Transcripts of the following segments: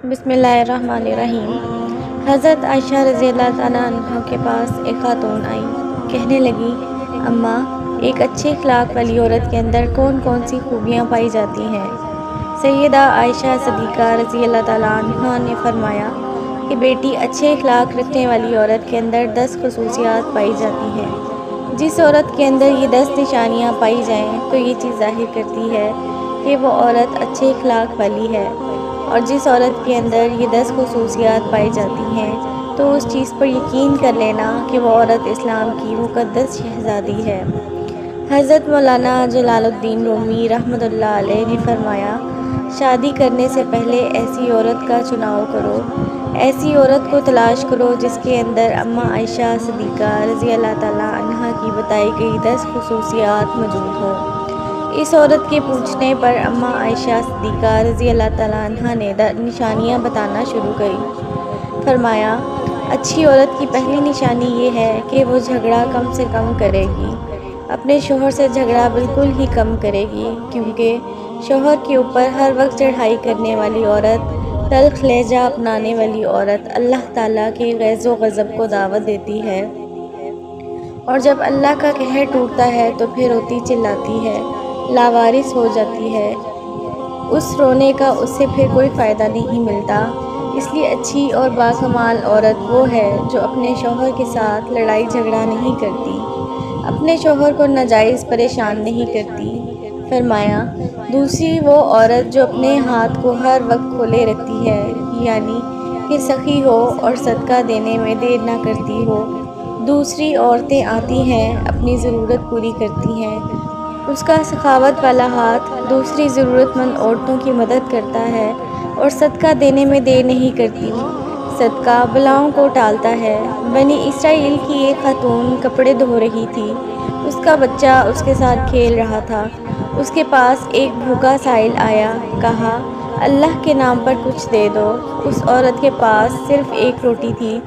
بسم اللہ الرحمن الرحیم۔ حضرت عائشہ رضی اللہ تعالیٰ عنہ کے پاس ایک خاتون آئی، کہنے لگی، اماں، ایک اچھے اخلاق والی عورت کے اندر کون کون سی خوبیاں پائی جاتی ہیں؟ سیدہ عائشہ صدیقہ رضی اللہ تعالیٰ عنہ نے فرمایا کہ بیٹی، اچھے اخلاق رکھنے والی عورت کے اندر 10 خصوصیات پائی جاتی ہیں۔ جس عورت کے اندر یہ 10 نشانیاں پائی جائیں تو یہ چیز ظاہر کرتی ہے کہ وہ عورت اچھے اخلاق والی ہے، اور جس عورت کے اندر یہ 10 خصوصیات پائی جاتی ہیں تو اس چیز پر یقین کر لینا کہ وہ عورت اسلام کی مقدس شہزادی ہے۔ حضرت مولانا جلال الدین رومی رحمۃ اللہ علیہ نے فرمایا، شادی کرنے سے پہلے ایسی عورت کا چناؤ کرو، ایسی عورت کو تلاش کرو جس کے اندر اماں عائشہ صدیقہ رضی اللہ تعالیٰ عنہا کی بتائی گئی 10 خصوصیات موجود ہوں۔ اس عورت کے پوچھنے پر اماں عائشہ صدیقہ رضی اللہ تعالیٰ عنہا نے نشانیاں بتانا شروع کی۔ فرمایا، اچھی عورت کی پہلی نشانی یہ ہے کہ وہ جھگڑا کم سے کم کرے گی، اپنے شوہر سے جھگڑا بالکل ہی کم کرے گی، کیونکہ شوہر کے اوپر ہر وقت چڑھائی کرنے والی عورت، تلخ لہجہ اپنانے والی عورت اللہ تعالیٰ کے غیظ و غضب کو دعوت دیتی ہے، اور جب اللہ کا قہر ٹوٹتا ہے تو پھر روتی چلاتی ہے، لاوارث ہو جاتی ہے۔ اس رونے کا اس سے پھر کوئی فائدہ نہیں ملتا۔ اس لیے اچھی اور باکمال عورت وہ ہے جو اپنے شوہر کے ساتھ لڑائی جھگڑا نہیں کرتی، اپنے شوہر کو ناجائز پریشان نہیں کرتی۔ فرمایا، دوسری وہ عورت جو اپنے ہاتھ کو ہر وقت کھولے رکھتی ہے، یعنی کہ سخی ہو اور صدقہ دینے میں دیر نہ کرتی ہو۔ دوسری عورتیں آتی ہیں، اپنی ضرورت پوری کرتی ہیں، اس کا سخاوت والا ہاتھ دوسری ضرورت مند عورتوں کی مدد کرتا ہے اور صدقہ دینے میں دیر نہیں کرتی، صدقہ بلاؤں کو ٹالتا ہے۔ بنی اسرائیل کی ایک خاتون کپڑے دھو رہی تھی، اس کا بچہ اس کے ساتھ کھیل رہا تھا۔ اس کے پاس ایک بھوکا سائل آیا، کہا، اللہ کے نام پر کچھ دے دو۔ اس عورت کے پاس صرف ایک روٹی تھی،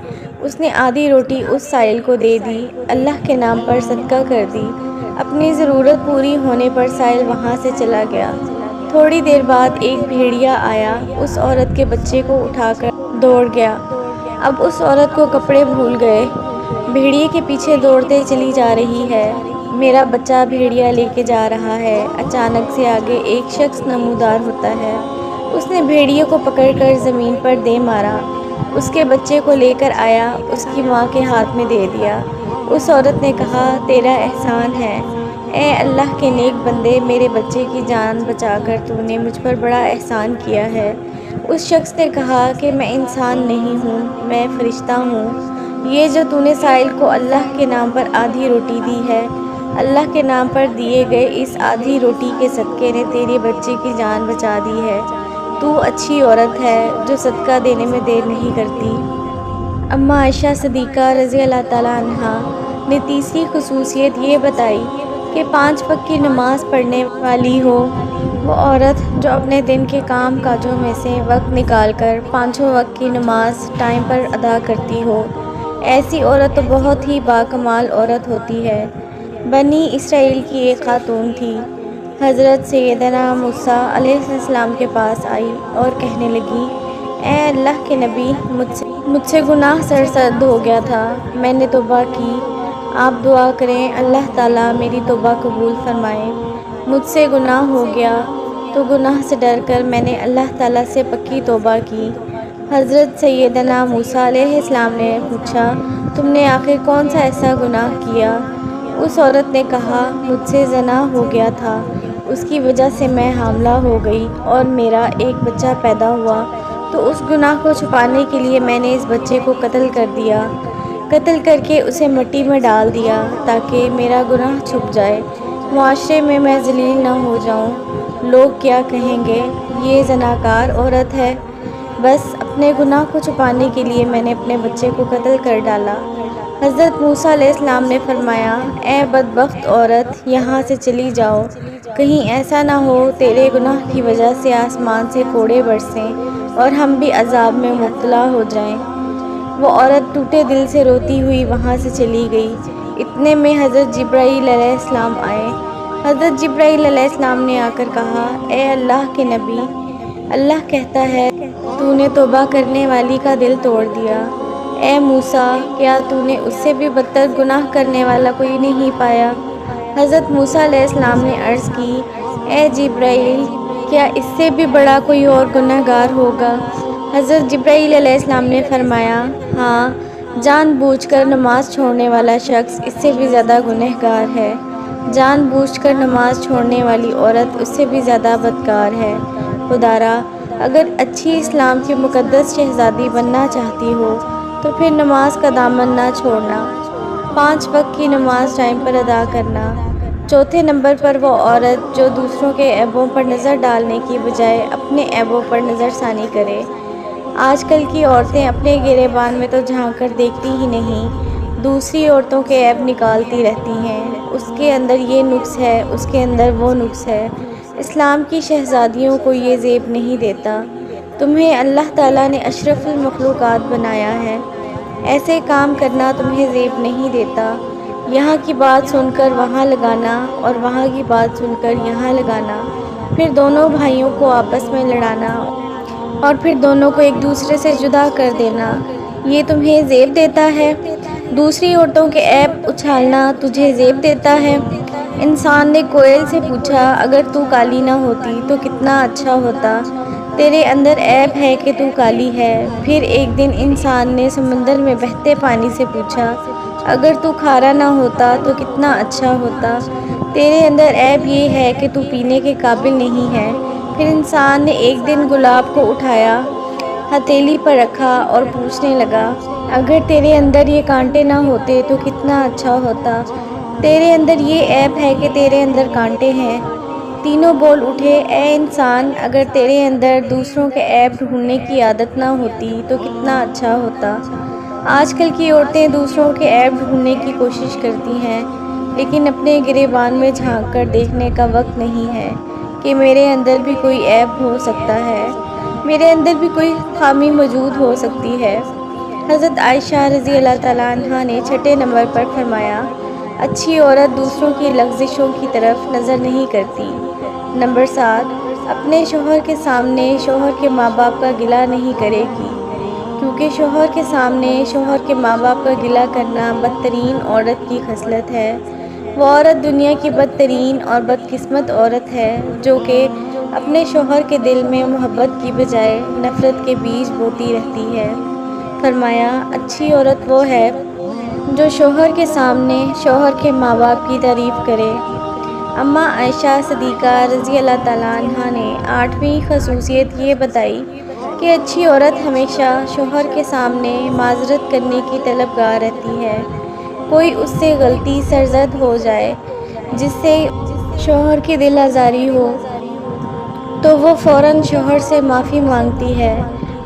اس نے آدھی روٹی اس سائل کو دے دی، اللہ کے نام پر صدقہ کر دی۔ اپنی ضرورت پوری ہونے پر سائل وہاں سے چلا گیا۔ تھوڑی دیر بعد ایک بھیڑیا آیا، اس عورت کے بچے کو اٹھا کر دوڑ گیا۔ اب اس عورت کو کپڑے بھول گئے، بھیڑیے کے پیچھے دوڑتے چلی جا رہی ہے، میرا بچہ بھیڑیا لے کے جا رہا ہے۔ اچانک سے آگے ایک شخص نمودار ہوتا ہے، اس نے بھیڑیے کو پکڑ کر زمین پر دے مارا، اس کے بچے کو لے کر آیا، اس کی ماں کے ہاتھ میں دے دیا۔ اس عورت نے کہا، تیرا احسان ہے، اے اللہ کے نیک بندے، میرے بچے کی جان بچا کر تو نے مجھ پر بڑا احسان کیا ہے۔ اس شخص نے کہا کہ میں انسان نہیں ہوں، میں فرشتہ ہوں۔ یہ جو تو نے سائل کو اللہ کے نام پر آدھی روٹی دی ہے، اللہ کے نام پر دیے گئے اس آدھی روٹی کے صدقے نے تیرے بچے کی جان بچا دی ہے۔ تو اچھی عورت ہے جو صدقہ دینے میں دیر نہیں کرتی۔ اماں عائشہ صدیقہ رضی اللہ تعالیٰ عنہا نے تیسری خصوصیت یہ بتائی کہ 5 وقت کی نماز پڑھنے والی ہو وہ عورت جو اپنے دن کے کام کاجوں میں سے وقت نکال کر 5 وقت کی نماز ٹائم پر ادا کرتی ہو، ایسی عورت تو بہت ہی باکمال عورت ہوتی ہے۔ بنی اسرائیل کی ایک خاتون تھی، حضرت سیدنا موسیٰ علیہ السلام کے پاس آئی اور کہنے لگی، اے اللہ کے نبی، مجھ سے گناہ سرزد ہو گیا تھا، میں نے توبہ کی، آپ دعا کریں اللہ تعالیٰ میری توبہ قبول فرمائے۔ مجھ سے گناہ ہو گیا تو گناہ سے ڈر کر میں نے اللہ تعالیٰ سے پکی توبہ کی۔ حضرت سیدنا موسیٰ علیہ السلام نے پوچھا، تم نے آخر کون سا ایسا گناہ کیا؟ اس عورت نے کہا، مجھ سے زنا ہو گیا تھا، اس کی وجہ سے میں حاملہ ہو گئی اور میرا ایک بچہ پیدا ہوا، تو اس گناہ کو چھپانے کے لیے میں نے اس بچے کو قتل کر دیا، قتل کر کے اسے مٹی میں ڈال دیا تاکہ میرا گناہ چھپ جائے، معاشرے میں میں ذلیل نہ ہو جاؤں، لوگ کیا کہیں گے، یہ زناکار عورت ہے۔ بس اپنے گناہ کو چھپانے کے لیے میں نے اپنے بچے کو قتل کر ڈالا۔ حضرت موسیٰ علیہ السلام نے فرمایا، اے بدبخت عورت، یہاں سے چلی جاؤ، کہیں ایسا نہ ہو تیرے گناہ کی وجہ سے آسمان سے کوڑے برسیں اور ہم بھی عذاب میں مبتلا ہو جائیں۔ وہ عورت ٹوٹے دل سے روتی ہوئی وہاں سے چلی گئی۔ اتنے میں حضرت جبرائیل علیہ السلام آئے۔ حضرت جبرائیل علیہ السلام نے آ کر کہا، اے اللہ کے نبی، اللہ کہتا ہے تو نے توبہ کرنے والی کا دل توڑ دیا۔ اے موسیٰ، کیا تو نے اس سے بھی بدتر گناہ کرنے والا کوئی نہیں پایا؟ حضرت موسیٰ علیہ السلام نے عرض کی، اے جبرائیل، کیا اس سے بھی بڑا کوئی اور گناہ گار ہوگا؟ حضرت جبرائیل علیہ السلام نے فرمایا، ہاں، جان بوجھ کر نماز چھوڑنے والا شخص اس سے بھی زیادہ گنہگار ہے۔ جان بوجھ کر نماز چھوڑنے والی عورت اس سے بھی زیادہ بدکار ہے۔ خدارا، اگر اچھی اسلام کی مقدس شہزادی بننا چاہتی ہو تو پھر نماز کا دامن نہ چھوڑنا، 5 وقت کی نماز ٹائم پر ادا کرنا۔ چوتھے نمبر پر وہ عورت جو دوسروں کے عیبوں پر نظر ڈالنے کی بجائے اپنے عیبوں پر نظر ثانی کرے۔ آج کل کی عورتیں اپنے گریبان میں تو جھانک کر دیکھتی ہی نہیں، دوسری عورتوں کے عیب نکالتی رہتی ہیں۔ اس کے اندر یہ نقص ہے، اس کے اندر وہ نقص ہے۔ اسلام کی شہزادیوں کو یہ زیب نہیں دیتا۔ تمہیں اللہ تعالیٰ نے اشرف المخلوقات بنایا ہے، ایسے کام کرنا تمہیں زیب نہیں دیتا۔ یہاں کی بات سن کر وہاں لگانا اور وہاں کی بات سن کر یہاں لگانا، پھر دونوں بھائیوں کو آپس میں لڑانا اور پھر دونوں کو ایک دوسرے سے جدا کر دینا، یہ تمہیں زیب دیتا ہے؟ دوسری عورتوں کے عیب اچھالنا تجھے زیب دیتا ہے؟ انسان نے کوئل سے پوچھا، اگر تو کالی نہ ہوتی تو کتنا اچھا ہوتا؟ تیرے اندر عیب ہے کہ تو کالی ہے۔ پھر ایک دن انسان نے سمندر میں بہتے پانی سے پوچھا، اگر تو کھارا نہ ہوتا تو کتنا اچھا ہوتا؟ تیرے اندر عیب یہ ہے کہ تو پینے کے قابل نہیں ہے۔ پھر انسان نے ایک دن گلاب کو اٹھایا، ہتھیلی پر رکھا اور پوچھنے لگا، اگر تیرے اندر یہ کانٹے نہ ہوتے تو کتنا اچھا ہوتا؟ تیرے اندر یہ عیب ہے کہ تیرے اندر کانٹے ہیں۔ تینوں بول اٹھے، اے انسان، اگر تیرے اندر دوسروں کے عیب ڈھونڈنے کی عادت نہ ہوتی تو کتنا اچھا ہوتا؟ آج کل کی عورتیں دوسروں کے عیب ڈھونڈنے کی کوشش کرتی ہیں، لیکن اپنے گریبان میں جھانک کر دیکھنے کا وقت نہیں ہے کہ میرے اندر بھی کوئی عیب ہو سکتا ہے، میرے اندر بھی کوئی خامی موجود ہو سکتی ہے۔ حضرت عائشہ رضی اللہ تعالیٰ عنہا نے 6 نمبر پر فرمایا، اچھی عورت دوسروں کی لغزشوں کی طرف نظر نہیں کرتی۔ نمبر 7، اپنے شوہر کے سامنے شوہر کے ماں باپ کا گلہ نہیں کرے گی، کیونکہ شوہر کے سامنے شوہر کے ماں باپ کا گلہ کرنا بدترین عورت کی خصلت ہے۔ وہ عورت دنیا کی بدترین اور بدقسمت عورت ہے جو کہ اپنے شوہر کے دل میں محبت کی بجائے نفرت کے بیج بوتی رہتی ہے۔ فرمایا، اچھی عورت وہ ہے جو شوہر کے سامنے شوہر کے ماں باپ کی تعریف کرے۔ اماں عائشہ صدیقہ رضی اللہ تعالیٰ عنہا نے 8ویں خصوصیت یہ بتائی کہ اچھی عورت ہمیشہ شوہر کے سامنے معذرت کرنے کی طلبگار رہتی ہے۔ کوئی اس سے غلطی سرزد ہو جائے جس سے شوہر کی دل آزاری ہو تو وہ فوراً شوہر سے معافی مانگتی ہے۔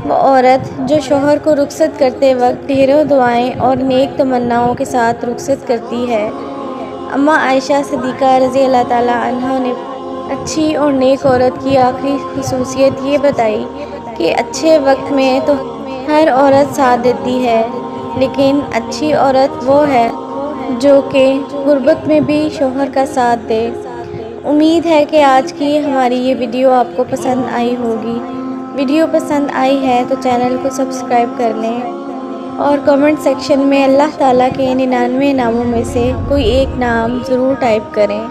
وہ عورت جو شوہر کو رخصت کرتے وقت ڈھیروں دعائیں اور نیک تمناؤں کے ساتھ رخصت کرتی ہے۔ اماں عائشہ صدیقہ رضی اللہ تعالیٰ عنہا نے اچھی اور نیک عورت کی آخری خصوصیت یہ بتائی کہ اچھے وقت میں تو ہر عورت ساتھ دیتی ہے، لیکن اچھی عورت وہ ہے جو کہ غربت میں بھی شوہر کا ساتھ دے۔ امید ہے کہ آج کی ہماری یہ ویڈیو آپ کو پسند آئی ہوگی۔ ویڈیو پسند آئی ہے تو چینل کو سبسکرائب کر لیں اور کمنٹ سیکشن میں اللہ تعالیٰ کے 99 ناموں میں سے کوئی ایک نام ضرور ٹائپ کریں۔